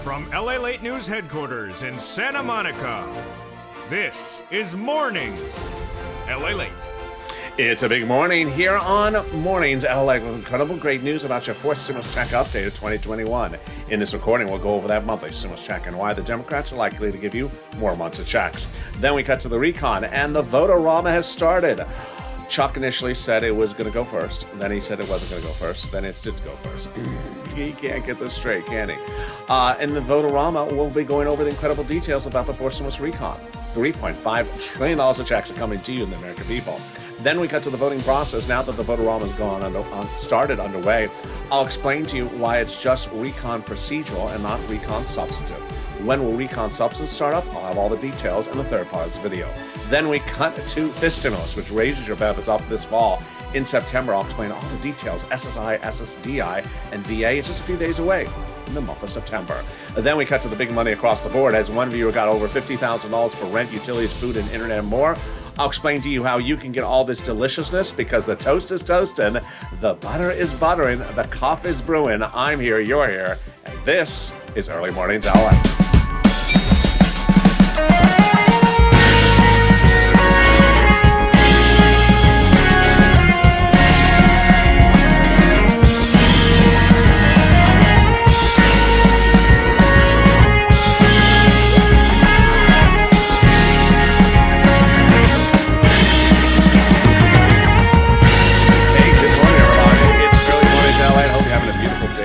From LALATE News headquarters in Santa Monica, this is Mornings LALATE. It's a big morning here on Mornings LALATE with incredible great news about your fourth stimulus check update of 2021. In this recording, we'll go over that monthly stimulus check and why the Democrats are likely to give you more months of checks. Then we cut to the recon, and the vote-a-rama has started. Chuck initially said it was going to go first. Then he said it wasn't going to go first. Then it did go first. He can't get this straight, can he? In the vote-a-rama, we'll be going over the incredible details about the fourth stimulus recon. $3.5 trillion of checks are coming to you, the American people. Then we cut to the voting process. Now that the vote-a-rama has started underway, I'll explain to you why it's just recon procedural and not recon substantive. When will recon substance start up? I'll have all the details in the third part of this video. Then we cut to FIST stimulus, which raises your benefits up this fall. In September, I'll explain all the details. SSI, SSDI, and VA is just a few days away in the month of September. Then we cut to the big money across the board as one viewer got over $50,000 for rent, utilities, food, and internet and more. I'll explain to you how you can get all this deliciousness because the toast is toasting, the butter is buttering, the coffee is brewing. I'm here, you're here, and this is Early Mornings LALATE.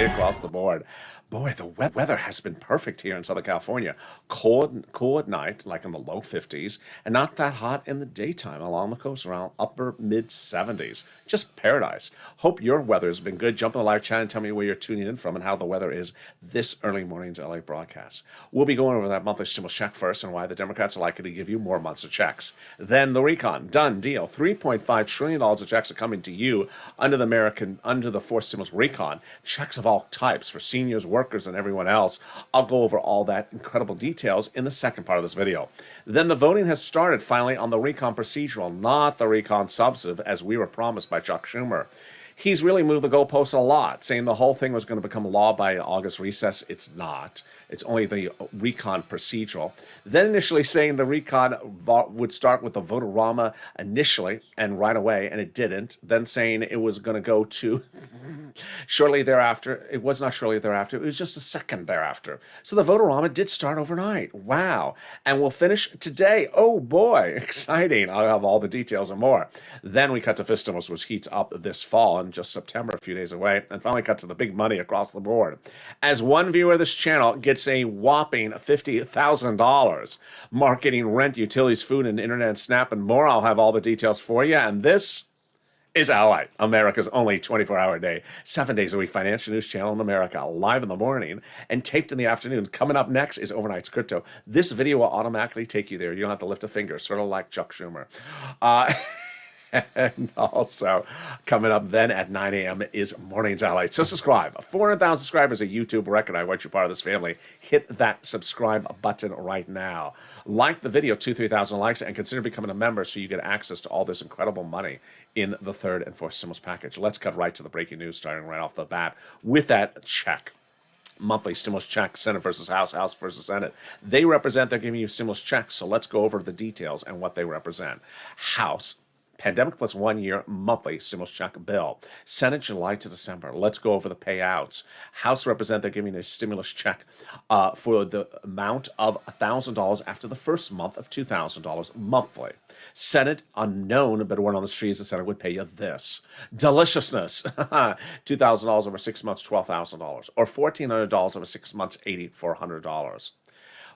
Across the board. Boy, the weather has been perfect here in Southern California. Cool at night, like in the low 50s, and not that hot in the daytime along the coast, around upper mid 70s. Just paradise. Hope your weather has been good. Jump in the live chat and tell me where you're tuning in from and how the weather is this Early Mornings LA broadcast. We'll be going over that monthly stimulus check first and why the Democrats are likely to give you more months of checks. Then the recon, done deal. $3.5 trillion of checks are coming to you under the fourth stimulus recon. Checks of all types for seniors, workers, and everyone else. I'll go over all that incredible details in the second part of this video. Then the voting has started finally on the recon procedural, not the recon substantive, as we were promised by Chuck Schumer. He's really moved the goalposts a lot, saying the whole thing was going to become law by August recess. It's not. It's only the recon procedural. Then initially saying the recon would start with the vote-a-rama initially and right away, and it didn't. Then saying it was going to go to shortly thereafter. It was not shortly thereafter. It was just a second thereafter. So the vote-a-rama did start overnight. Wow. And we'll finish today. Oh, boy. Exciting. I'll have all the details and more. Then we cut to FIST stimulus, which heats up this fall in just September, a few days away. And finally cut to the big money across the board. As one viewer of this channel gets a whopping $50,000, marketing, rent, utilities, food, and internet, and Snap, and more. I'll have all the details for you. And this is LALATE, America's only 24-hour day, 7 days a week financial news channel in America, live in the morning and taped in the afternoon. Coming up next is Overnight's Crypto. This video will automatically take you there. You don't have to lift a finger, sort of like Chuck Schumer. And also, coming up then at 9 a.m. is Mornings LALATE. So subscribe. 400,000 subscribers, a YouTube record. I want you part of this family. Hit that subscribe button right now. Like the video, 2,000-3,000 likes, and consider becoming a member so you get access to all this incredible money in the third and fourth stimulus package. Let's cut right to the breaking news, starting right off the bat with that check. Monthly stimulus check, Senate versus House, House versus Senate. They represent, they're giving you stimulus checks, so let's go over the details and what they represent. House, pandemic plus 1 year monthly stimulus check bill. Senate, July to December. Let's go over the payouts. House represent, they're giving a stimulus check for the amount of $1,000 after the first month of $2,000 monthly. Senate, unknown, but word on the street is the Senate would pay you this. Deliciousness. $2,000 over 6 months, $12,000. Or $1,400 over 6 months, $8,400.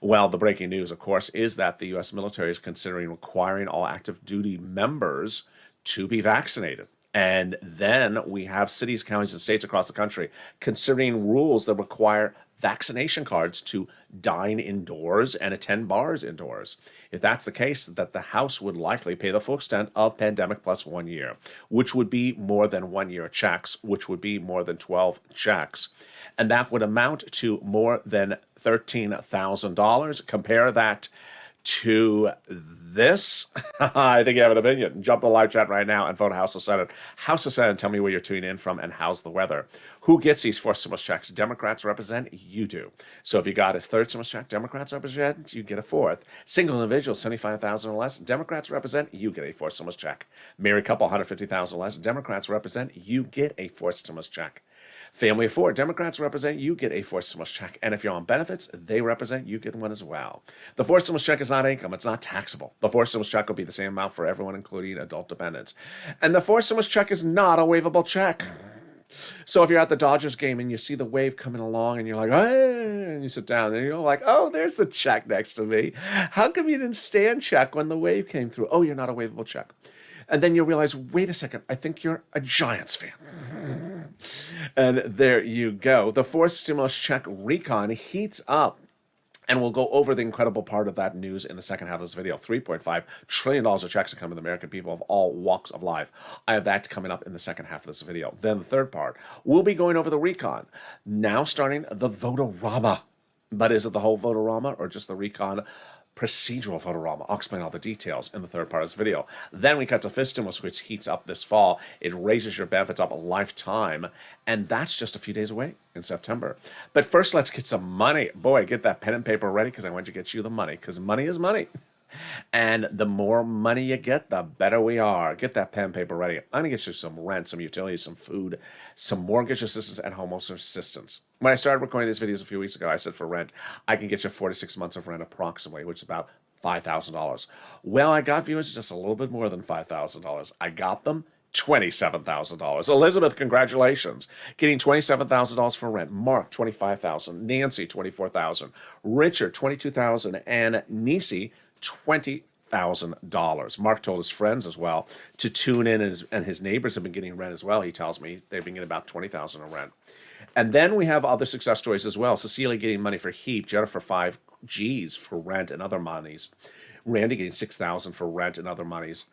Well, the breaking news, of course, is that the U.S. military is considering requiring all active duty members to be vaccinated. And then we have cities, counties, and states across the country considering rules that require vaccination cards to dine indoors and attend bars indoors. If that's the case, that the House would likely pay the full extent of pandemic plus 1 year, which would be more than 1 year checks, which would be more than 12 checks. And that would amount to more than $13,000. Compare that to this? I think you have an opinion. Jump the live chat right now and vote House or Senate. House or Senate, tell me where you're tuning in from and how's the weather. Who gets these four stimulus checks? Democrats represent, you do. So if you got a third stimulus check, Democrats represent, you get a fourth. Single individual, 75,000 or less, Democrats represent, you get a fourth stimulus check. Married couple, 150,000 or less, Democrats represent, you get a fourth stimulus check. Family of four, Democrats represent, you get a fourth stimulus check. And if you're on benefits, they represent, you get one as well. The fourth stimulus check is not income, it's not taxable. The fourth stimulus check will be the same amount for everyone, including adult dependents. And the fourth stimulus check is not a waivable check. So if you're at the Dodgers game and you see the wave coming along and you're like, hey, and you sit down and you're like, oh, there's the check next to me. How come you didn't stand check when the wave came through? Oh, you're not a waivable check. And then you realize, wait a second, I think you're a Giants fan. And there you go. The fourth stimulus check recon heats up. And we'll go over the incredible part of that news in the second half of this video. $3.5 trillion of checks are coming to the American people of all walks of life. I have that coming up in the second half of this video. Then the third part, we'll be going over the recon. Now starting the Votorama. But is it the whole Votorama or just the recon procedural Votorama? I'll explain all the details in the third part of this video. Then we cut to fifth stimulus, which heats up this fall. It raises your benefits up a lifetime, and that's just a few days away in September. But first, let's get some money. Boy, get that pen and paper ready because I want to get you the money, because money is money. And the more money you get, the better we are. Get that pen and paper ready. I'm going to get you some rent, some utilities, some food, some mortgage assistance, and homeowner assistance. When I started recording these videos a few weeks ago, I said for rent, I can get you 4 to 6 months of rent approximately, which is about $5,000. Well, I got viewers just a little bit more than $5,000. I got them $27,000. Elizabeth, congratulations. Getting $27,000 for rent. Mark, $25,000. Nancy, $24,000. Richard, $22,000. And Nisi, $20,000. Mark told his friends as well to tune in, and his neighbors have been getting rent as well. He tells me they've been getting about $20,000 in rent. And then we have other success stories as well. Cecilia getting money for HEAP, Jennifer 5 G's for rent and other monies. Randy getting $6,000 for rent and other monies.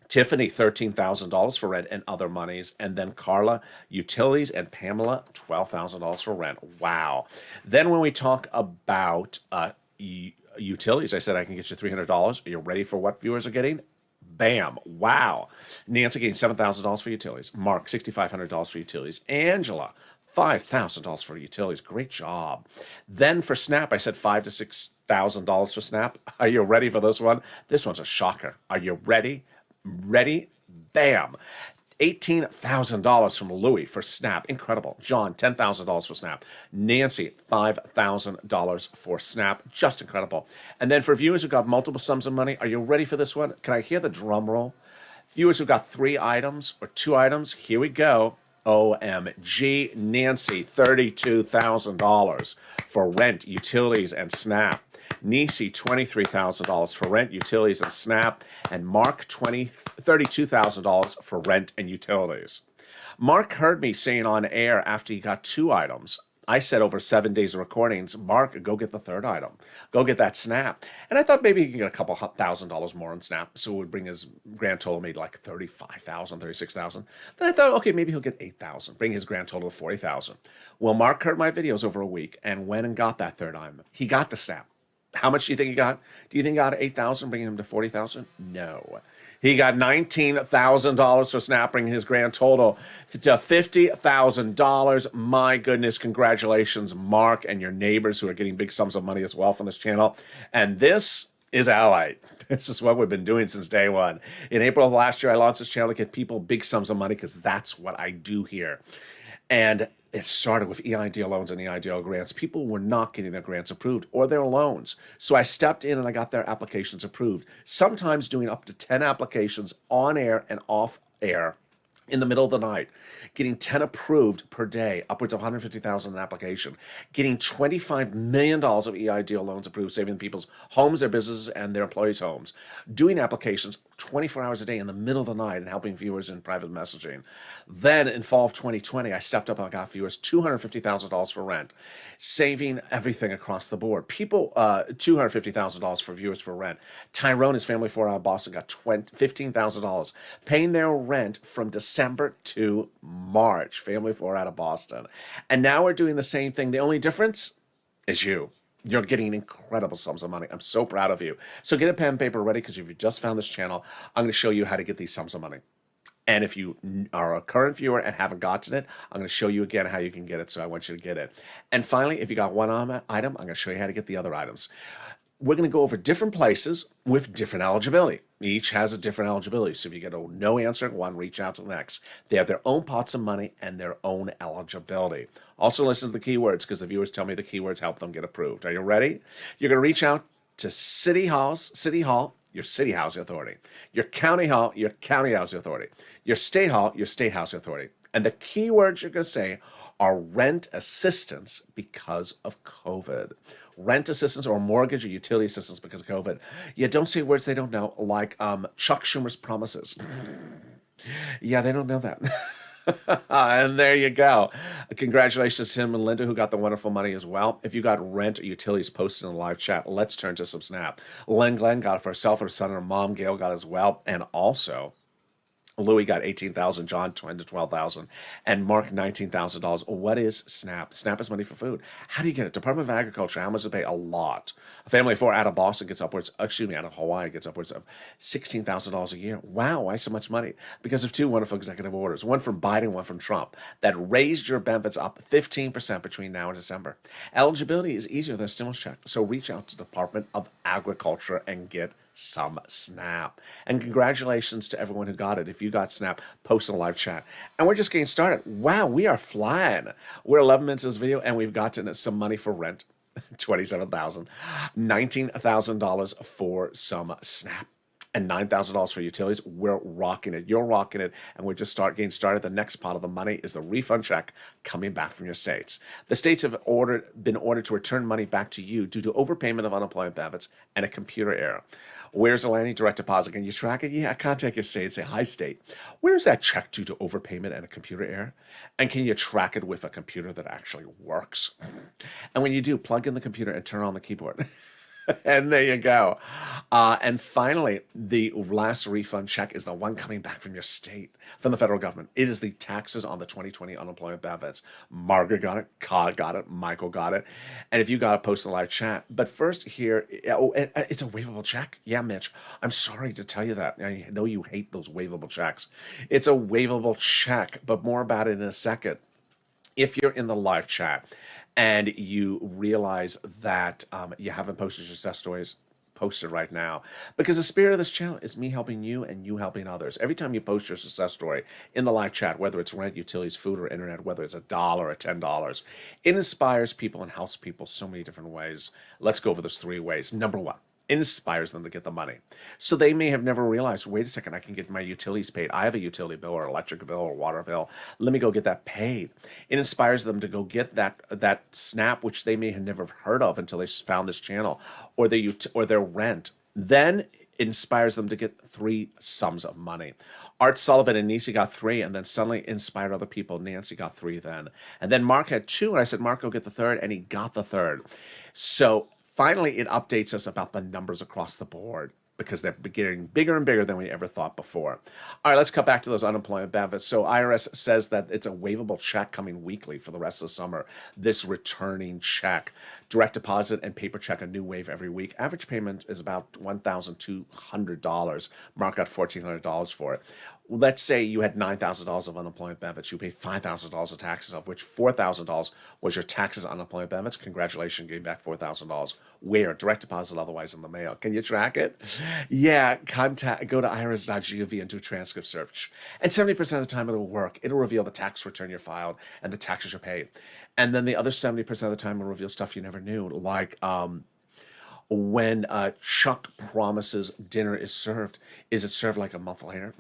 Tiffany, $13,000 for rent and other monies. And then Carla, utilities, and Pamela, $12,000 for rent. Wow. Then when we talk about utilities, I said I can get you $300. Are you ready for what viewers are getting? Bam. Wow. Nancy getting $7,000 for utilities. Mark, $6,500 for utilities. Angela, $5,000 for utilities. Great job. Then for SNAP, I said $5,000 to $6,000 for SNAP. Are you ready for this one? This one's a shocker. Are you ready? Ready? Bam. $18,000 from Louie for SNAP. Incredible. John, $10,000 for SNAP. Nancy, $5,000 for SNAP. Just incredible. And then for viewers who got multiple sums of money, are you ready for this one? Can I hear the drum roll? Viewers who got 3 items or 2 items, here we go. OMG, Nancy, $32,000 for rent, utilities, and SNAP. Nisi, $23,000 for rent, utilities, and SNAP. And Mark, $32,000 for rent and utilities. Mark heard me saying on air after he got 2 items, I said over 7 days of recordings, Mark, go get the third item. Go get that SNAP. And I thought maybe he could get a couple $1,000s more on SNAP, so it would bring his grand total maybe like $35,000, $36,000. Then I thought, okay, maybe he'll get $8,000, bring his grand total to $40,000. Well, Mark heard my videos over a week and went and got that third item. He got the SNAP. How much do you think he got? Do you think he got $8,000, bringing him to $40,000? No. He got $19,000 for SNAP, bringing his grand total to $50,000. My goodness, congratulations, Mark, and your neighbors who are getting big sums of money as well from this channel. And this is LALATE. This is what we've been doing since day one. In April of last year, I launched this channel to get people big sums of money because that's what I do here. And it started with EIDL loans and EIDL grants. People were not getting their grants approved or their loans. So I stepped in and I got their applications approved, sometimes doing up to 10 applications on air and off air in the middle of the night, getting 10 approved per day, upwards of $150,000 an application, getting $25 million of EIDL loans approved, saving people's homes, their businesses, and their employees' homes, doing applications 24 hours a day in the middle of the night and helping viewers in private messaging. Then in fall of 2020, I stepped up and I got viewers $250,000 for rent, saving everything across the board. People, $250,000 for viewers for rent. Tyrone, his family 4 out of Boston, got $15,000, paying their rent from December to March. Family 4 out of Boston. And now we're doing the same thing. The only difference is you. You're getting incredible sums of money. I'm so proud of you. So get a pen and paper ready, because if you just found this channel, I'm going to show you how to get these sums of money. And if you are a current viewer and haven't gotten it, I'm going to show you again how you can get it. So I want you to get it. And finally, if you got one item, I'm going to show you how to get the other items. We're going to go over different places with different eligibility. Each has a different eligibility. So if you get a no answer at one, reach out to the next. They have their own pots of money and their own eligibility. Also listen to the keywords, because the viewers tell me the keywords help them get approved. Are you ready? You're going to reach out to City Hall, your city housing authority, your county hall, your county housing authority, your state hall, your state housing authority. And the keywords you're going to say are rent assistance because of COVID. Rent assistance or mortgage or utility assistance because of COVID. Yeah, don't say words they don't know, like Chuck Schumer's promises. Yeah, they don't know that. And there you go. Congratulations to him and Linda, who got the wonderful money as well. If you got rent or utilities posted in the live chat, let's turn to some Snap. Glenn got it for herself, her son, and her mom. Gail got it as well. And also, Louis got $18,000, John $10,000 to $12,000, and Mark $19,000. What is SNAP? SNAP is money for food. How do you get it? Department of Agriculture. How much to pay? A lot. A family of four out of Boston gets upwards. Out of Hawaii gets upwards of $16,000 a year. Wow, why so much money? Because of two wonderful executive orders. One from Biden, one from Trump, that raised your benefits up 15% between now and December. Eligibility is easier than a stimulus check. So reach out to the Department of Agriculture and get some SNAP. And congratulations to everyone who got it. If you got SNAP, post in the live chat. And we're just getting started. Wow, we are flying. We're 11 minutes in this video, and we've gotten some money for rent. $27,000, $19,000 for some SNAP, and $9,000 for utilities. We're rocking it. You're rocking it. And we're just getting started. The next pot of the money is the refund check coming back from your states. The states have been ordered to return money back to you due to overpayment of unemployment benefits and a computer error. Where's the landing direct deposit? Can you track it? Yeah, contact your state and say, hi, state. Where's that check due to overpayment and a computer error? And can you track it with a computer that actually works? And when you do, plug in the computer and turn on the keyboard. And there you go. And finally, the last refund check is the one coming back from your state, from the federal government. It is the taxes on the 2020 unemployment benefits. Margaret got it, Ka got it, Michael got it. And if you got it, post in the live chat. But first here, it's a waivable check. Yeah, Mitch, I'm sorry to tell you that. I know you hate those waivable checks. It's a waivable check, but more about it in a second. If you're in the live chat and you realize that you haven't posted your success stories, post it right now. Because the spirit of this channel is me helping you and you helping others. Every time you post your success story in the live chat, whether it's rent, utilities, food, or internet, whether it's $1 or $10, it inspires people and helps people so many different ways. Let's go over those 3 ways. Number 1. Inspires them to get the money. So they may have never realized, wait a second, I can get my utilities paid. I have a utility bill or electric bill or water bill. Let me go get that paid. It inspires them to go get that SNAP, which they may have never heard of until they found this channel, or their rent. Then it inspires them to get 3 sums of money. Art Sullivan and Nisi got 3, and then suddenly inspired other people. Nancy got 3 then. And then Mark had 2, and I said, Mark, go get the 3rd, and he got the 3rd. So finally, it updates us about the numbers across the board, because they're getting bigger and bigger than we ever thought before. All right, let's cut back to those unemployment benefits. So IRS says that it's a waivable check coming weekly for the rest of the summer, this returning check. Direct deposit and paper check, a new wave every week. Average payment is about $1,200. Mark got $1,400 for it. Let's say you had $9,000 of unemployment benefits. You paid $5,000 of taxes, of which $4,000 was your taxes on unemployment benefits. Congratulations, getting back $4,000. Where? Direct deposit, otherwise in the mail. Can you track it? Yeah, go to irs.gov and do a transcript search. And 70% of the time it'll work. It'll reveal the tax return you filed and the taxes you paid. And then the other 70% of the time it'll reveal stuff you never knew, like when Chuck promises dinner is served, is it served like a month later?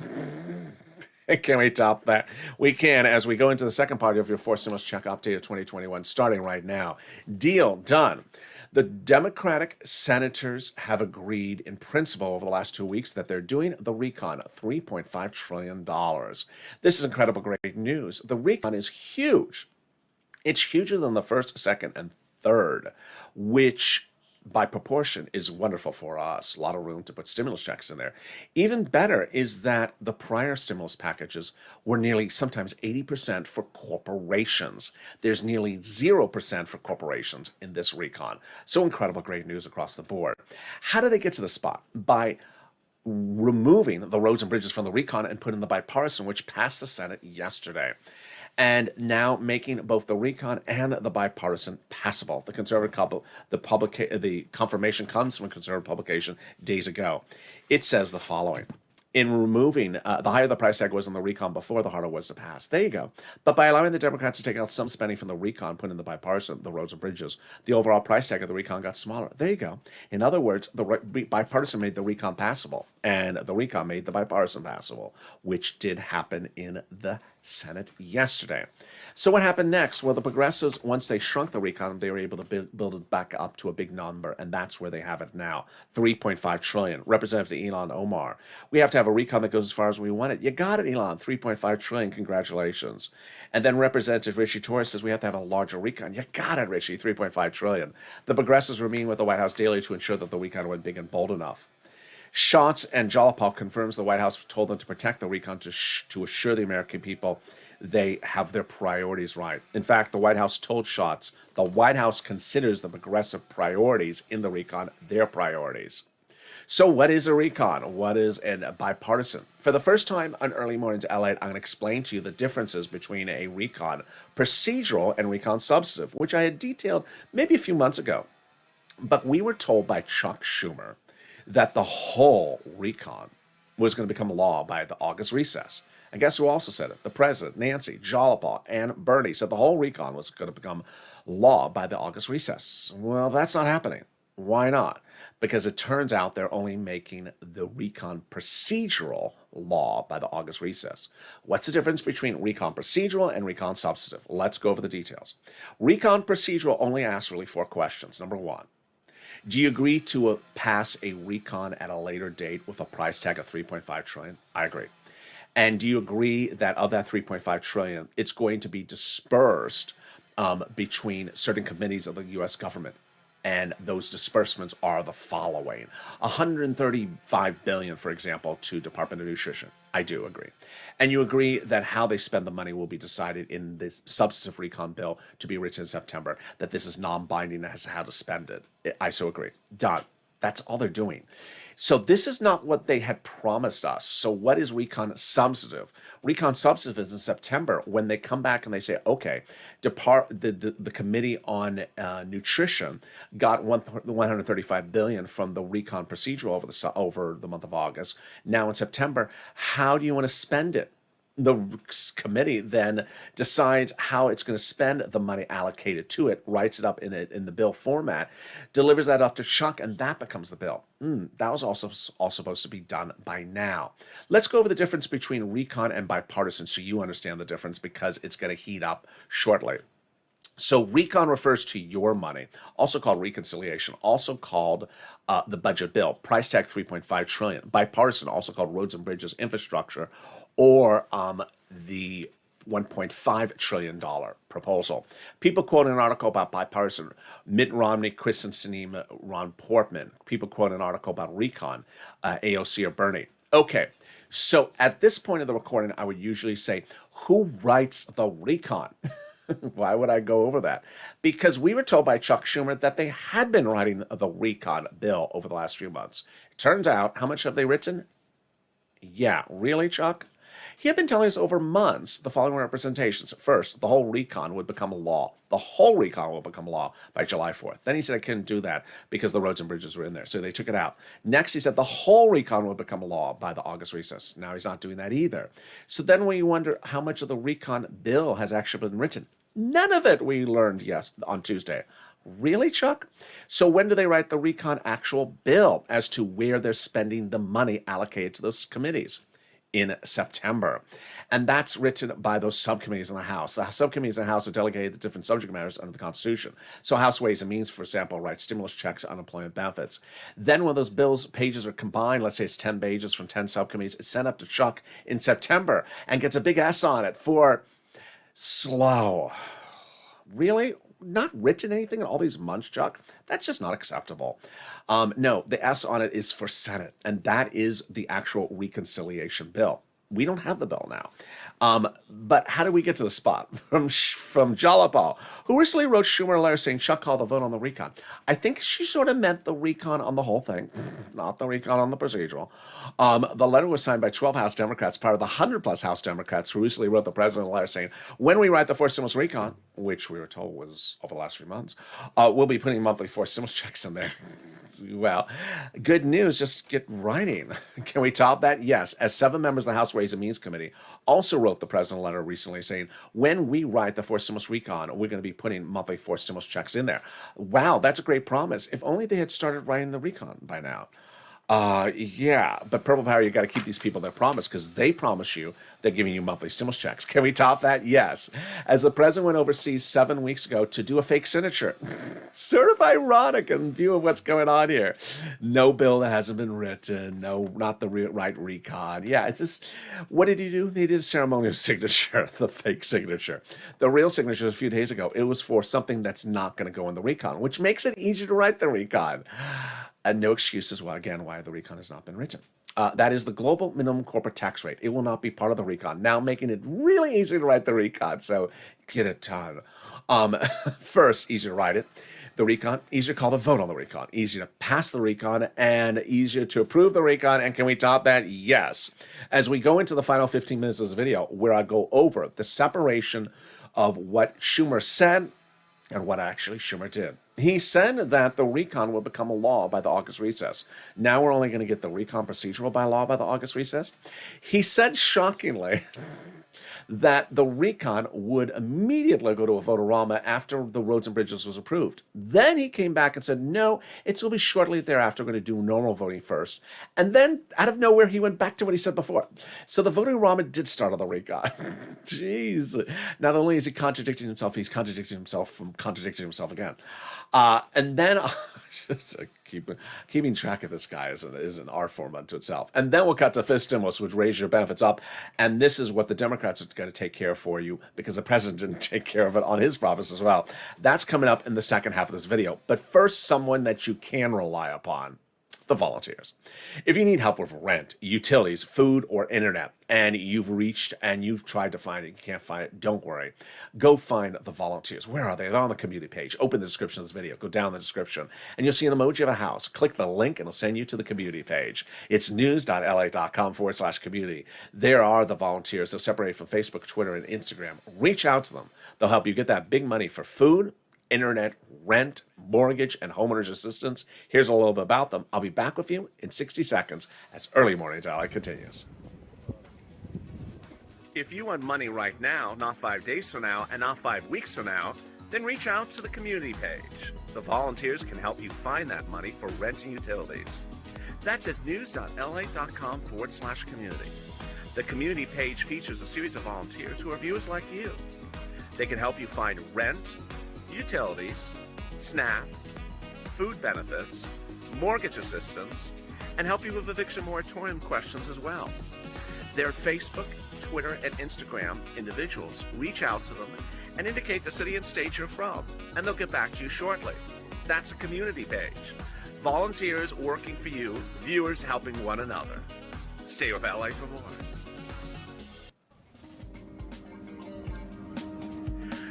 Can we top that? We can, as we go into the second part of your 4 stimulus check update of 2021, starting right now. Deal done. The Democratic senators have agreed in principle over the last 2 weeks that they're doing the recon, $3.5 trillion. This is incredible, great news. The recon is huge. It's huger than the first, second, and third, which by proportion is wonderful for us. A lot of room to put stimulus checks in there. Even better is that the prior stimulus packages were nearly sometimes 80% for corporations. There's nearly 0% for corporations in this recon. So incredible, great news across the board. How did they get to the spot? By removing the roads and bridges from the recon and putting the bipartisan, which passed the Senate yesterday. And now making both the recon and the bipartisan passable. The the confirmation comes from a conservative publication days ago. It says the following. In removing, the higher the price tag was on the recon before, the harder it was to pass. There you go. But by allowing the Democrats to take out some spending from the recon, put in the bipartisan, the roads and bridges, the overall price tag of the recon got smaller. There you go. In other words, the bipartisan made the recon passable, and the recon made the bipartisan passable, which did happen in the Senate yesterday. So what happened next? Well, the progressives, once they shrunk the recon, they were able to build it back up to a big number, and that's where they have it now, $3.5 trillion. Representative Elon Omar, we have to have a recon that goes as far as we want it. You got it, Elon, $3.5 trillion, congratulations. And then Representative Richie Torres says we have to have a larger recon. You got it, Richie, $3.5 trillion. The progressives were meeting with the White House daily to ensure that the recon went big and bold enough. Schatz and Jalopov confirms the White House told them to protect the recon to assure the American people they have their priorities right. In fact, the White House told Schatz the White House considers the progressive priorities in the recon their priorities. So what is a recon? What is a bipartisan? For the first time on Early Mornings LATE, I'm going to explain to you the differences between a recon procedural and recon substantive, which I had detailed maybe a few months ago. But we were told by Chuck Schumer that the whole recon was going to become law by the August recess. And guess who also said it? The president, Nancy, Jalopov, and Bernie said the whole recon was going to become law by the August recess. Well, that's not happening. Why not? Because it turns out they're only making the recon procedural law by the August recess. What's the difference between recon procedural and recon substantive? Let's go over the details. Recon procedural only asks really 4 questions. Number 1. Do you agree to pass a recon at a later date with a price tag of $3.5 trillion? I agree. And do you agree that of that $3.5 trillion, it's going to be dispersed between certain committees of the U.S. government? And those disbursements are the following: $135 billion, for example, to Department of Nutrition. I do agree. And you agree that how they spend the money will be decided in the substantive recon bill to be written in September, that this is non-binding as to how to spend it. I so agree. Done. That's all they're doing. So this is not what they had promised us. So what is recon substantive? Recon substantive is in September when they come back and they say, okay, the Committee on Nutrition got $135 billion from the recon procedural over the month of August. Now in September, how do you want to spend it? The committee then decides how it's going to spend the money allocated to it, writes it up in the bill format, delivers that up to Chuck, and that becomes the bill. That was also all supposed to be done by now. Let's go over the difference between recon and bipartisan so you understand the difference, because it's going to heat up shortly. So recon refers to your money, also called reconciliation, also called the budget bill, price tag $3.5 trillion. Bipartisan, also called roads and bridges, infrastructure, or the $1.5 trillion proposal. People quote an article about bipartisan: Mitt Romney, Kristen Sinema, Ron Portman. People quote an article about recon, AOC or Bernie. Okay, so at this point of the recording, I would usually say, who writes the recon? Why would I go over that? Because we were told by Chuck Schumer that they had been writing the recon bill over the last few months. It turns out, how much have they written? Yeah, really, Chuck? He had been telling us over months the following representations. First, the whole recon would become a law. The whole recon will become law by July 4th. Then he said I couldn't do that because the roads and bridges were in there, so they took it out. Next, he said the whole recon would become a law by the August recess. Now he's not doing that either. So then we wonder how much of the recon bill has actually been written. None of it, we learned on Tuesday. Really, Chuck? So when do they write the recon actual bill as to where they're spending the money allocated to those committees? In September. And that's written by those subcommittees in the House. The subcommittees in the House are delegated to different subject matters under the Constitution. So House Ways and Means, for example, writes stimulus checks, unemployment benefits. Then when those bills pages are combined, let's say it's 10 pages from 10 subcommittees, it's sent up to Chuck in September and gets a big S on it for slow. Really? not written anything in all these months, Chuck. That's just not acceptable. No, the S on it is for Senate, and that is the actual reconciliation bill. We don't have the bill now. But how do we get to the spot? From Jalapal, who recently wrote Schumer a letter saying, Chuck called the vote on the recon. I think she sort of meant the recon on the whole thing, not the recon on the procedural. The letter was signed by 12 House Democrats, part of the 100-plus House Democrats who recently wrote the president a letter saying, when we write the forced stimulus recon, which we were told was over the last few months, we'll be putting monthly forced stimulus checks in there. Well, good news, just get writing. Can we top that? Yes. As 7 members of the House Ways and Means Committee also wrote the president a letter recently saying, when we write the forced stimulus recon, we're going to be putting monthly forced stimulus checks in there. Wow, that's a great promise. If only they had started writing the recon by now. Yeah, but Purple Power, you got to keep these people their promise because they promise you they're giving you monthly stimulus checks. Can we top that? Yes. As the president went overseas 7 weeks ago to do a fake signature, sort of ironic in view of what's going on here. No bill that hasn't been written. No, not the right recon. Yeah, it's just, what did he do? He did a ceremonial signature, the fake signature. The real signature was a few days ago. It was for something that's not going to go in the recon, which makes it easier to write the recon. And no excuses, well, again, why the recon has not been written. That is the global minimum corporate tax rate. It will not be part of the recon, now making it really easy to write the recon, so get it done. First, easier to write it. The recon, easier to call the vote on the recon, easier to pass the recon, and easier to approve the recon. And can we top that? Yes. As we go into the final 15 minutes of this video, where I go over the separation of what Schumer said and what actually Schumer did. He said that the recon will become a law by the August recess. Now we're only going to get the recon procedural by law by the August recess. He said shockingly that the recon would immediately go to a vote-a-rama after the roads and bridges was approved. Then he came back and said, no, it will be shortly thereafter. We're going to do normal voting first. And then out of nowhere, he went back to what he said before. So the voting-a-rama did start on the recon. Jeez. Not only is he contradicting himself, he's contradicting himself from contradicting himself again. And then keeping track of this guy is an art form unto itself. And then we'll cut to fifth stimulus, which raises your benefits up. And this is what the Democrats are going to take care of for you because the president didn't take care of it on his promise as well. That's coming up in the second half of this video. But first, someone that you can rely upon. The volunteers. If you need help with rent, utilities, food, or internet, and you've reached and you've tried to find it, you can't find it, don't worry. Go find the volunteers. Where are they? They're on the community page. Open the description of this video. Go down the description, and you'll see an emoji of a house. Click the link, and it'll send you to the community page. It's news.la.com/community. There are the volunteers. They're separated from Facebook, Twitter, and Instagram. Reach out to them. They'll help you get that big money for food, internet, rent, mortgage, and homeowners assistance. Here's a little bit about them. I'll be back with you in 60 seconds as Early Mornings LA continues. If you want money right now, not 5 days from now, and not 5 weeks from now, then reach out to the community page. The volunteers can help you find that money for rent and utilities. That's at news.la.com/community. The community page features a series of volunteers who are viewers like you. They can help you find rent, utilities, SNAP, food benefits, mortgage assistance, and help you with eviction moratorium questions as well. Their Facebook, Twitter, and Instagram individuals reach out to them and indicate the city and state you're from, and they'll get back to you shortly. That's a community page. Volunteers working for you, viewers helping one another. Stay with LA for more.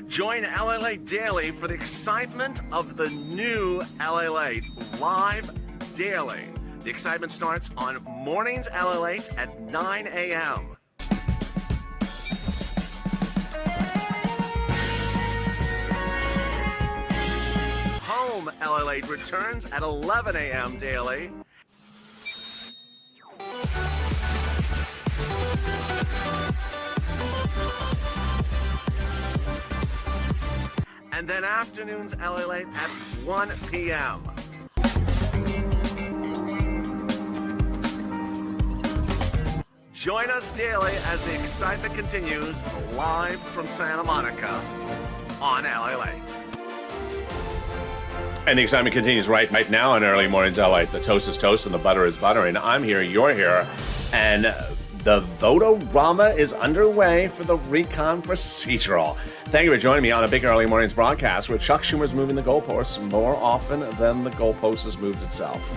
Join LALATE Daily for the excitement of the new LALATE live daily. The excitement starts on Mornings LALATE at 9 a.m. Home LALATE returns at 11 a.m. daily. And then afternoons LALATE at 1 p.m. Join us daily as the excitement continues live from Santa Monica on LALATE. And the excitement continues right now on Early Mornings LALATE. The toast is toast and the butter is butter. And I'm here, you're here. And The vote-o-rama is underway for the recon procedural. Thank you for joining me on a big early mornings broadcast where Chuck Schumer's moving the goalposts more often than the goalpost has moved itself.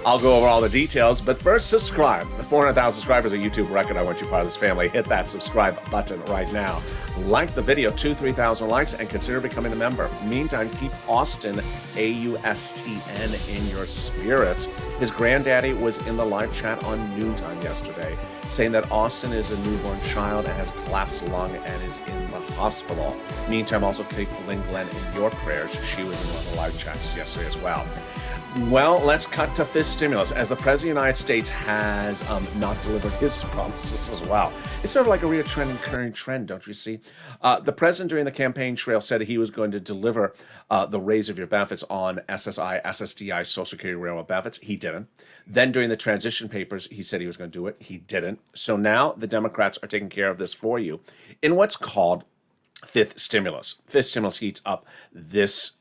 I'll go over all the details, but first, subscribe. The 400,000 subscribers a YouTube record. I want you part of this family. Hit that subscribe button right now. Like the video, 3,000 likes, and consider becoming a member. Meantime, keep Austin, A-U-S-T-N, in your spirits. His granddaddy was in the live chat on noontime yesterday, saying that Austin is a newborn child and has collapsed lung and is in the hospital. Meantime, also keep Lynn Glenn in your prayers. She was in one of the live chats yesterday as well. Well, let's cut to fifth stimulus, as the President of the United States has not delivered his promises as well. It's sort of like a reoccurring current trend, don't you see? The President during the campaign trail said he was going to deliver the raise of your benefits on SSI, SSDI, Social Security, Railroad benefits. He didn't. Then during the transition papers, he said he was going to do it. He didn't. So now the Democrats are taking care of this for you in what's called fifth stimulus. Fifth stimulus heats up this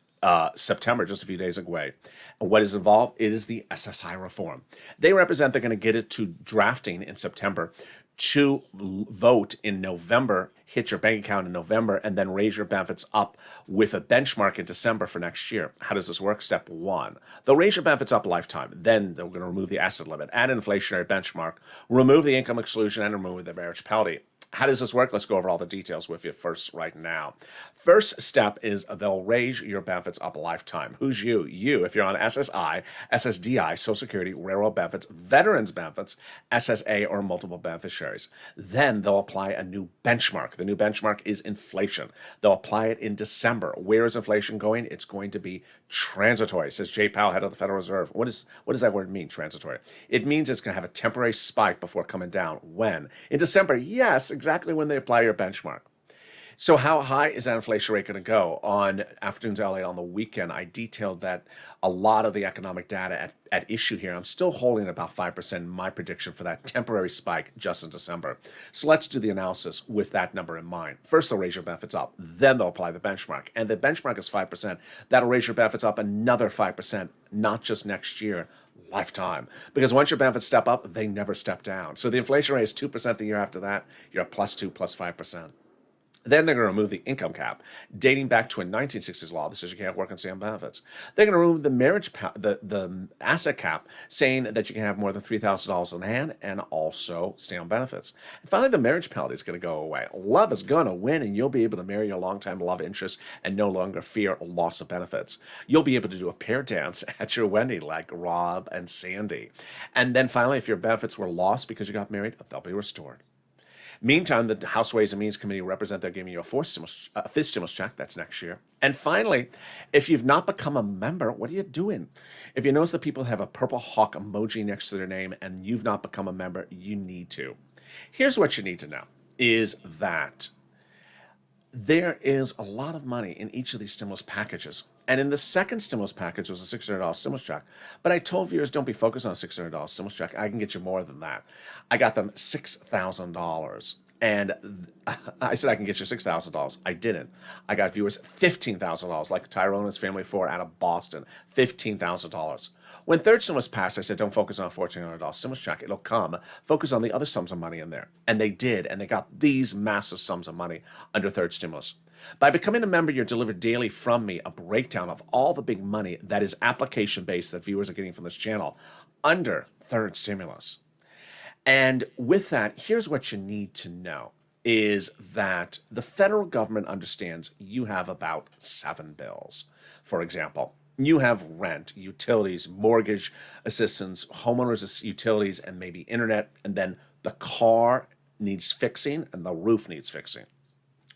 September, just a few days away. And what is involved? It is the SSI reform. They represent they're going to get it to drafting in September, to vote in November, hit your bank account in November, and then raise your benefits up with a benchmark in December for next year. How does this work? Step one, they'll raise your benefits up a lifetime. Then they're going to remove the asset limit, add an inflationary benchmark, remove the income exclusion, and remove the marriage penalty. How does this work? Let's go over all the details with you first right now. First step is they'll raise your benefits up a lifetime. Who's you? You, if you're on SSI, SSDI, Social Security, Railroad benefits, Veterans benefits, SSA, or multiple beneficiaries. Then they'll apply a new benchmark. The new benchmark is inflation. They'll apply it in December. Where is inflation going? It's going to be transitory, says Jay Powell, head of the Federal Reserve. What does that word mean, transitory? It means it's going to have a temporary spike before coming down. When? In December, yes, exactly when they apply your benchmark. So how high is that inflation rate going to go? On Afternoons LA on the weekend, I detailed that a lot of the economic data at issue here, I'm still holding about 5%, my prediction for that temporary spike just in December. So let's do the analysis with that number in mind. First, they'll raise your benefits up. Then they'll apply the benchmark. And the benchmark is 5%. That'll raise your benefits up another 5%, not just next year, lifetime. Because once your benefits step up, they never step down. So the inflation rate is 2% the year after that. You're at plus 2, plus 5%. Then they're going to remove the income cap, dating back to a 1960s law that says you can't work and stay on benefits. They're going to remove the the asset cap, saying that you can have more than $3,000 in hand and also stay on benefits. And finally, the marriage penalty is going to go away. Love is going to win, and you'll be able to marry your longtime love interest and no longer fear a loss of benefits. You'll be able to do a pair dance at your wedding like Rob and Sandy. And then finally, if your benefits were lost because you got married, they'll be restored. Meantime, the House Ways and Means Committee represent they're giving you a fifth stimulus check. That's next year. And finally, if you've not become a member, what are you doing? If you notice that people have a purple hawk emoji next to their name and you've not become a member, you need to. Here's what you need to know, is that there is a lot of money in each of these stimulus packages. And in the second stimulus package was a $600 stimulus check. But I told viewers, don't be focused on a $600 stimulus check. I can get you more than that. I got them $6,000. And I said I can get you $6,000. I didn't. I got viewers $15,000, like Tyrone and his family of four out of Boston, $15,000. When third stimulus passed, I said, don't focus on a $1,400 stimulus check. It'll come. Focus on the other sums of money in there. And they did, and they got these massive sums of money under third stimulus. By becoming a member, you're delivered daily from me a breakdown of all the big money that is application-based that viewers are getting from this channel under third stimulus. And with that, here's what you need to know, is that the federal government understands you have about 7 bills. For example, you have rent, utilities, mortgage assistance, homeowners utilities, and maybe internet, and then the car needs fixing and the roof needs fixing.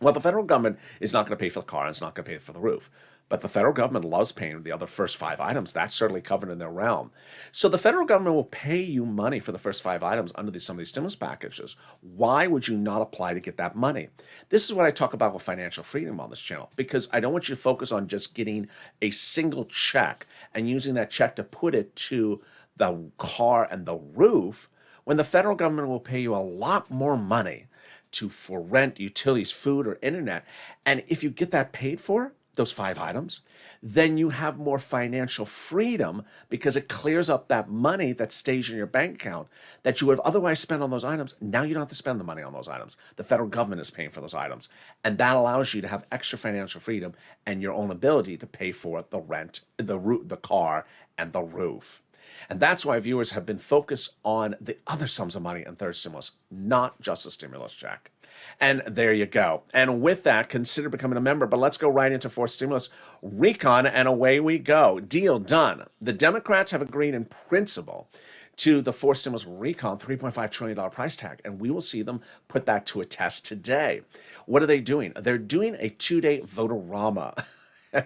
Well, the federal government is not going to pay for the car and it's not going to pay for the roof. But the federal government loves paying the other first 5 items. That's certainly covered in their realm. So the federal government will pay you money for the first 5 items under some of these stimulus packages. Why would you not apply to get that money? This is what I talk about with financial freedom on this channel, because I don't want you to focus on just getting a single check and using that check to put it to the car and the roof, when the federal government will pay you a lot more money for rent, utilities, food, or internet. And if you get that paid for, those 5 items, then you have more financial freedom because it clears up that money that stays in your bank account that you would have otherwise spent on those items. Now you don't have to spend the money on those items. The federal government is paying for those items. And that allows you to have extra financial freedom and your own ability to pay for the rent, the car, and the roof. And that's why viewers have been focused on the other sums of money in third stimulus, not just the stimulus check. And there you go. And with that, consider becoming a member. But let's go right into fourth stimulus recon, and away we go. Deal done. The Democrats have agreed in principle to the fourth stimulus recon $3.5 trillion price tag, and we will see them put that to a test today. What are they doing? They're doing a 2-day vote-a-rama.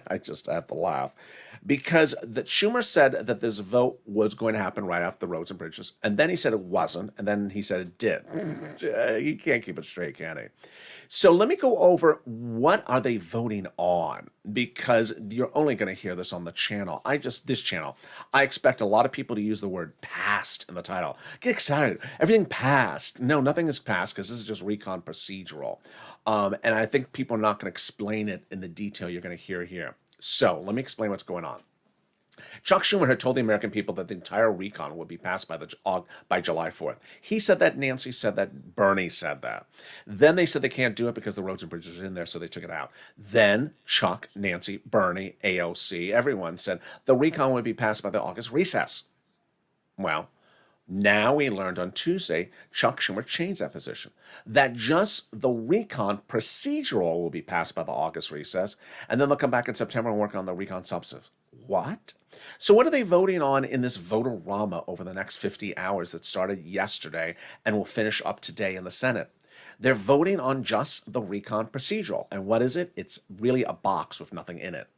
I just have to laugh because Schumer said that this vote was going to happen right after the roads and bridges, and then he said it wasn't, and then he said it did. He can't keep it straight, can he? So let me go over what are they voting on, because you're only going to hear this on the channel. This channel. I expect a lot of people to use the word passed in the title. Get excited. Everything passed. No, nothing is passed because this is just recon procedural. And I think people are not going to explain it in the detail you're going to hear here. So let me explain what's going on. Chuck Schumer had told the American people that the entire recon would be passed by July 4th. He said that, Nancy said that, Bernie said that. Then they said they can't do it because the roads and bridges are in there, so they took it out. Then Chuck, Nancy, Bernie, AOC, everyone said the recon would be passed by the August recess. Well, now we learned on Tuesday, Chuck Schumer changed that position, that just the recon procedural will be passed by the August recess, and then they'll come back in September and work on the recon substantive. What? So what are they voting on in this vote-a-rama over the next 50 hours that started yesterday and will finish up today in the Senate? They're voting on just the recon procedural. And what is it? It's really a box with nothing in it.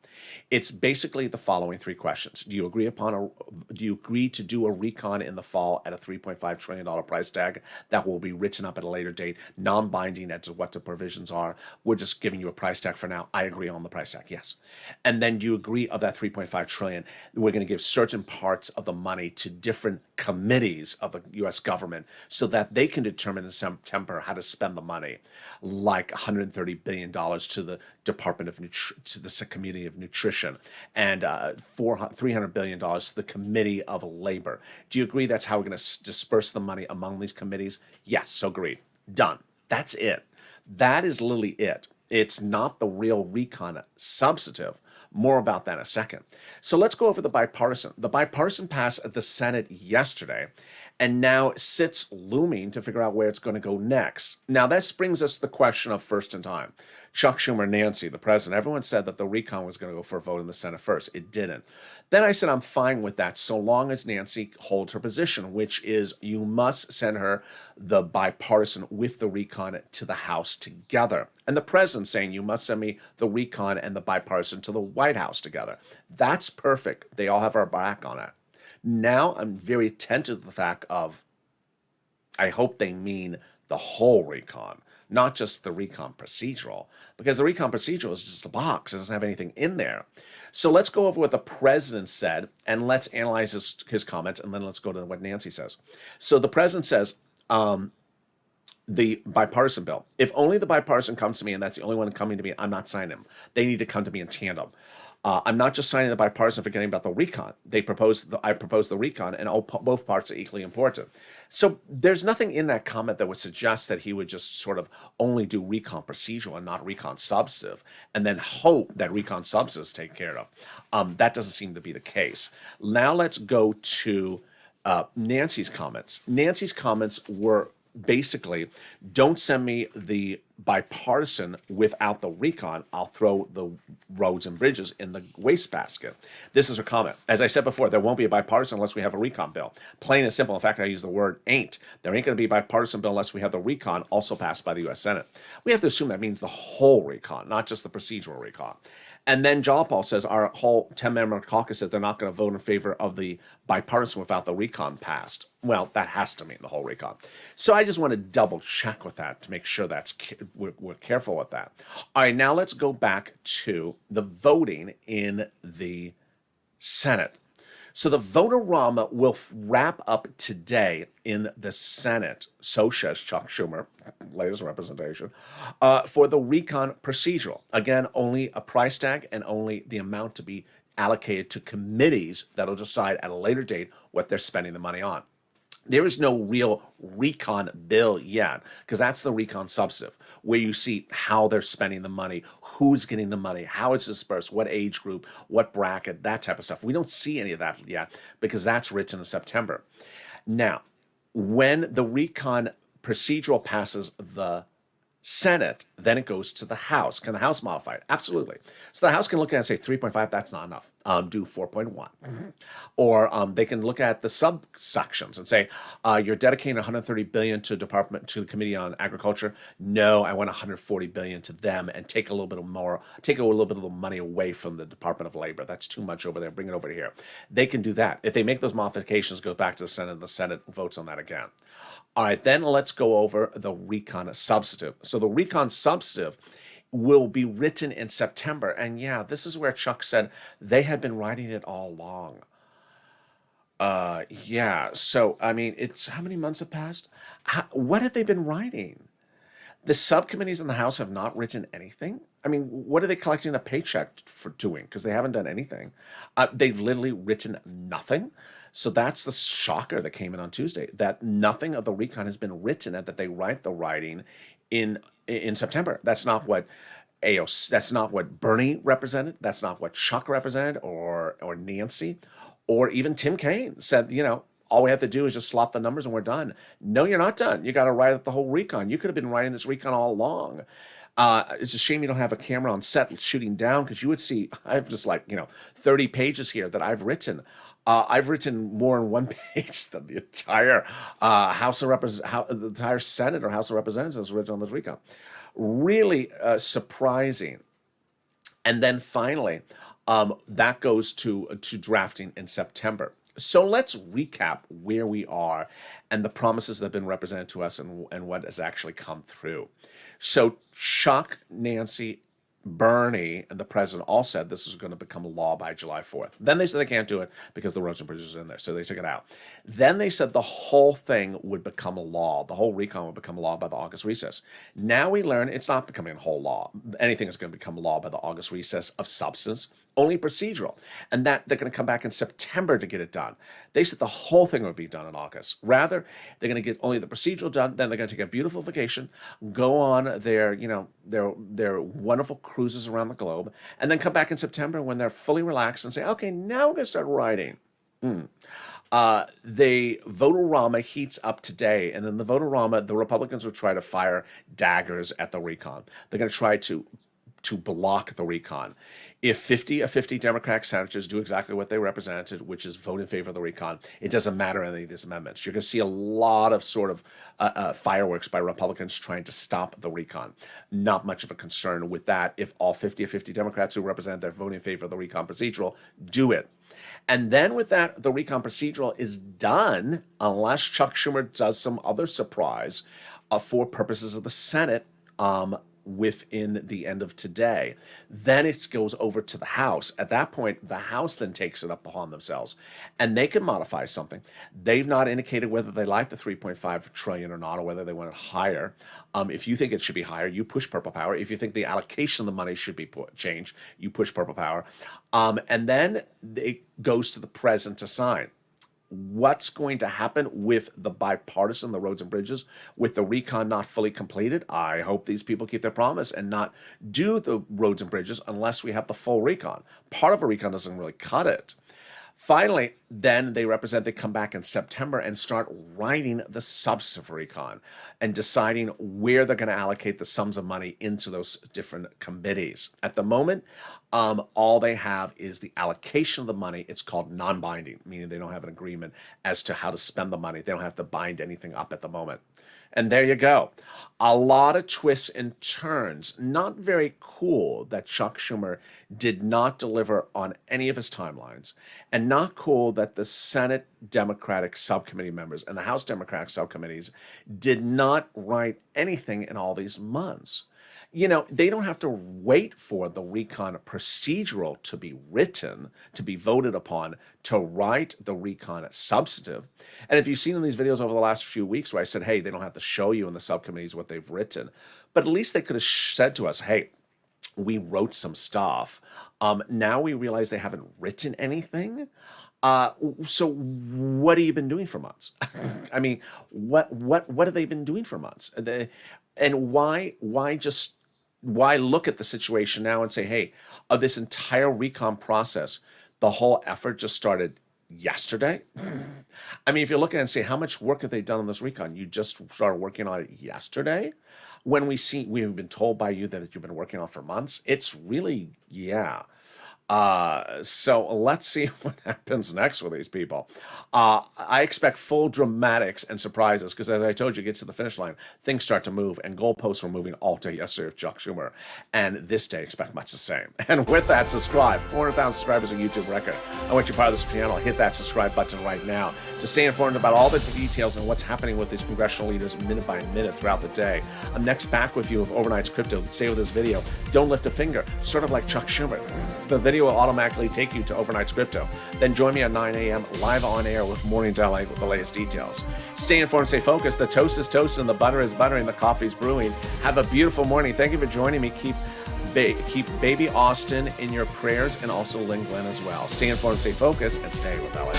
It's basically the following 3 questions. Do you agree to do a recon in the fall at a $3.5 trillion price tag that will be written up at a later date, non-binding as to what the provisions are? We're just giving you a price tag for now. I agree on the price tag, yes. And then do you agree of that $3.5 trillion? We're going to give certain parts of the money to different committees of the U.S. government so that they can determine in September how to spend the money, like $130 billion to the Department of to the Committee of Nutrition, and $300 billion to the Committee of Labor. Do you agree that's how we're going to disperse the money among these committees? Yes, agreed. Done. That's it. That is literally it. It's not the real recon substantive. More about that in a second. So let's go over the bipartisan. The bipartisan passed at the Senate yesterday and now sits looming to figure out where it's going to go next. Now, this brings us to the question of first in time. Chuck Schumer, Nancy, the president, everyone said that the recon was going to go for a vote in the Senate first. It didn't. Then I said I'm fine with that so long as Nancy holds her position, which is you must send her the bipartisan with the recon to the House together. And the president saying you must send me the recon and the bipartisan to the White House together. That's perfect. They all have our back on it. Now I'm very attentive to the fact of I hope they mean the whole recon, not just the recon procedural, because the recon procedural is just a box. It doesn't have anything in there. So let's go over what the president said, and let's analyze his comments, and then let's go to what Nancy says. So the president says, the bipartisan bill, if only the bipartisan comes to me and that's the only one coming to me, I'm not signing them. They need to come to me in tandem. I'm not just signing the bipartisan forgetting about the recon. I proposed the recon, and both parts are equally important. So there's nothing in that comment that would suggest that he would just sort of only do recon procedural and not recon substantive, and then hope that recon substantive is taken care of. That doesn't seem to be the case. Now let's go to Nancy's comments. Nancy's comments were basically, don't send me the bipartisan without the recon. I'll throw the roads and bridges in the wastebasket. This is her comment. As I said before, there won't be a bipartisan unless we have a recon bill. Plain and simple. In fact, I use the word ain't. There ain't going to be a bipartisan bill unless we have the recon also passed by the U.S. Senate. We have to assume that means the whole recon, not just the procedural recon. And then John Paul says our whole 10-member caucus said they're not going to vote in favor of the bipartisan without the recon passed. Well, that has to mean the whole recon. So I just want to double check with that to make sure we're careful with that. All right, now let's go back to the voting in the Senate. So the vote-a-rama will wrap up today in the Senate, so says Chuck Schumer, latest representation, for the recon procedural. Again, only a price tag and only the amount to be allocated to committees that'll decide at a later date what they're spending the money on. There is no real recon bill yet, because that's the recon substantive, where you see how they're spending the money, who's getting the money, how it's dispersed, what age group, what bracket, that type of stuff. We don't see any of that yet, because that's written in September. Now, when the recon procedural passes the Senate, then it goes to the House. Can the House modify it? Absolutely. So the House can look at it and say 3.5, that's not enough. Do 4.1. Or they can look at the subsections and say, you're dedicating 130 billion to the Committee on Agriculture. No, I want 140 billion to them, and take a little bit of the money away from the Department of Labor. That's too much over there. Bring it over here. They can do that. If they make those modifications, go back to the Senate, and the Senate votes on that again. All right, then let's go over the recon substantive. So the recon substantive will be written in September. And yeah, this is where Chuck said they had been writing it all along. Yeah, so I mean, it's how many months have passed? What have they been writing? The subcommittees in the House have not written anything. I mean, what are they collecting a paycheck for doing? Because they haven't done anything. They've literally written nothing. So that's the shocker that came in on Tuesday, that nothing of the recon has been written and that they write the writing in September. That's not what that's not what Bernie represented. That's not what Chuck represented, or Nancy, or even Tim Kaine said, all we have to do is just slot the numbers and we're done. No, you're not done. You got to write up the whole recon. You could have been writing this recon all along. It's a shame you don't have a camera on set shooting down, because you would see I have just 30 pages here that I've written. I've written more on one page than the entire the entire Senate or House of Representatives written on this recon. Really surprising. And then finally, that goes to drafting in September. So let's recap where we are and the promises that have been represented to us and what has actually come through. So Chuck, Nancy, Bernie, and the president all said this is going to become a law by July 4th. Then they said they can't do it because the roads and bridges are in there, so they took it out. Then they said the whole thing would become a law. The whole recon would become a law by the August recess. Now we learn it's not becoming a whole law. Anything is going to become a law by the August recess of substance, only procedural. And that they're going to come back in September to get it done. They said the whole thing would be done in August. Rather, they're going to get only the procedural done, then they're going to take a beautiful vacation, go on their wonderful cruises around the globe, and then come back in September when they're fully relaxed and say, okay, now we're going to start writing. The vote-a-rama heats up today, and in the vote-a-rama, the Republicans will try to fire daggers at the recon. They're going to try to block the recon. If 50 of 50 Democratic senators do exactly what they represented, which is vote in favor of the recon, it doesn't matter any of these amendments. You're going to see a lot of fireworks by Republicans trying to stop the recon. Not much of a concern with that if all 50 of 50 Democrats who represent their vote in favor of the recon procedural do it. And then with that, the recon procedural is done unless Chuck Schumer does some other surprise for purposes of the Senate within the end of today. Then it goes over to the House. At that point, the House then takes it up upon themselves, and they can modify something. They've not indicated whether they like the 3.5 trillion or not, or whether they want it higher. If you think it should be higher, you push purple power. If you think the allocation of the money should be changed, you push purple power. And then it goes to the president to sign. What's going to happen with the bipartisan, the roads and bridges, with the recon not fully completed? I hope these people keep their promise and not do the roads and bridges unless we have the full recon. Part of a recon doesn't really cut it. Finally, then they come back in September and start writing the substantive recon and deciding where they're going to allocate the sums of money into those different committees. At the moment, all they have is the allocation of the money. It's called non-binding, meaning they don't have an agreement as to how to spend the money. They don't have to bind anything up at the moment. And there you go. A lot of twists and turns. Not very cool that Chuck Schumer did not deliver on any of his timelines. And not cool that the Senate Democratic subcommittee members and the House Democratic subcommittees did not write anything in all these months. they don't have to wait for the recon procedural to be written, to be voted upon, to write the recon substantive. And if you've seen in these videos over the last few weeks where I said, hey, they don't have to show you in the subcommittees what they've written, but at least they could have said to us, hey, we wrote some stuff. Now we realize they haven't written anything. So what have you been doing for months? I mean, what have they been doing for months? And why look at the situation now and say, hey, of this entire recon process, the whole effort just started yesterday? I mean, if you're looking and say, how much work have they done on this recon? You just started working on it yesterday? When we've been told by you that you've been working on it for months, it's really, yeah. So let's see what happens next with these people. I expect full dramatics and surprises because, as I told you, it gets to the finish line, things start to move, and goalposts were moving all day yesterday with Chuck Schumer. And this day, expect much the same. And with that, subscribe. 400,000 subscribers, a YouTube record. I want you part of this channel. Hit that subscribe button right now to stay informed about all the details and what's happening with these congressional leaders minute by minute throughout the day. I'm next back with you with Overnight's Crypto. Stay with this video. Don't lift a finger, sort of like Chuck Schumer. The video will automatically take you to Overnight's Crypto. Then join me at 9 a.m. live on air with Mornings LA with the latest details. Stay informed, stay focused. The toast is toasting, and the butter is buttering, the coffee is brewing. Have a beautiful morning. Thank you for joining me. Keep baby Austin in your prayers, and also Lynn Glenn as well. Stay informed, stay focused, and stay with LA.